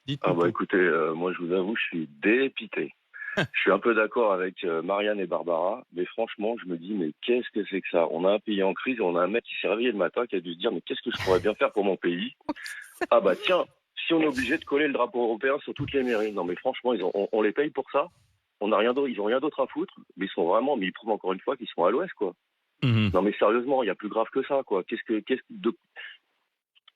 Dites-nous Ah bah tout. écoutez, moi je vous avoue, je suis dépité. Je suis un peu d'accord avec Marianne et Barbara, mais franchement, je me dis, mais qu'est-ce que c'est que ça? On a un pays en crise et on a un mec qui s'est réveillé le matin qui a dû se dire, mais qu'est-ce que je pourrais bien faire pour mon pays? Ah bah tiens, si on est obligé de coller le drapeau européen sur toutes les mairies, non mais franchement, on les paye pour ça? On n'a rien d'autre, ils ont rien d'autre à foutre, mais ils prouvent encore une fois qu'ils sont à l'ouest, quoi. Mhm. Non mais sérieusement, il y a plus grave que ça, quoi.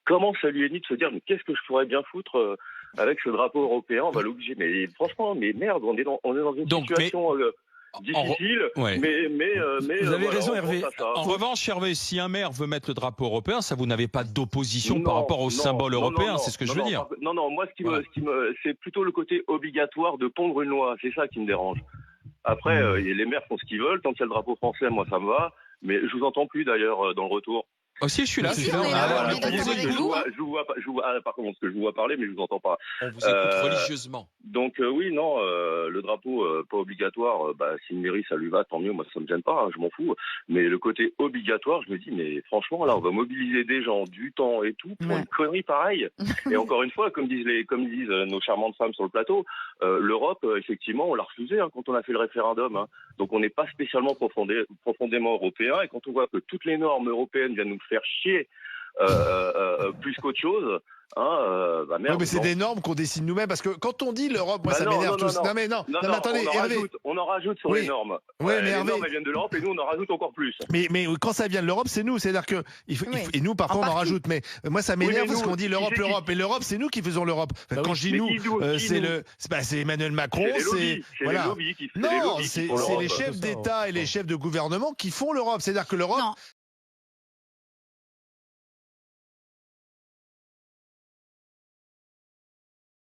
Comment ça lui est dit de se dire, mais qu'est-ce que je pourrais bien foutre avec ce drapeau européen? On va l'obliger. Mais franchement, mais merde, on est dans une Donc, mais situation en, difficile, ouais. Vous avez voilà, raison, on pense Hervé. à ça. En revanche, Hervé, si un maire veut mettre le drapeau européen, ça vous n'avez pas d'opposition par Non, rapport au non, symbole non, non, européen, c'est non, ce que je non, veux non, dire. non, non, moi, Voilà. c'est plutôt le côté obligatoire de pondre une loi. C'est ça qui me dérange. Après, les maires font ce qu'ils veulent. Tant qu'il y a le drapeau français, moi, ça me va. Mais je vous entends plus, d'ailleurs, dans le retour. Aussi, je suis là. Si, je suis on est là. là, on On est vous d'accord avec écoute. vous. Par contre, parce que je vous vois parler, mais je vous entends pas. On vous écoute religieusement. Donc oui, non, le drapeau pas obligatoire, si une mairie ça lui va, tant mieux, moi ça me gêne pas, hein, je m'en fous. Mais le côté obligatoire, je me dis, mais franchement là, on va mobiliser des gens, du temps et tout pour Ouais. une connerie pareille. Et encore une fois, comme disent nos charmantes femmes sur le plateau, l'Europe, effectivement, on l'a refusé quand on a fait le référendum. Hein. Donc on n'est pas spécialement profondément européen. Et quand on voit que toutes les normes européennes viennent nous faire chier plus qu'autre chose. Oui, Merde, mais c'est non. des normes qu'on décide nous-mêmes, parce que quand on dit l'Europe, moi Bah ça non, m'énerve non, tous. non, non. Non mais non, Non, non, mais attendez, Hervé. on en rajoute sur Oui. les normes. Oui, mais les Hervé. normes elles viennent de l'Europe et nous on en rajoute encore plus. Mais quand ça vient de l'Europe, c'est nous. C'est-à-dire que Oui. et nous parfois En on en partie. rajoute. Mais moi ça m'énerve Oui, mais parce nous, qu'on dit qui l'Europe, c'est qui- l'Europe. Et l'Europe, c'est nous qui faisons l'Europe. Bah Quand oui. je dis Mais nous, qui c'est nous c'est Emmanuel Macron, C'est les c'est lobbies, c'est les voilà. lobbies qui Non, font c'est l'Europe. les chefs C'est ça, d'État et les chefs de gouvernement qui font l'Europe. C'est-à-dire que l'Europe, Non.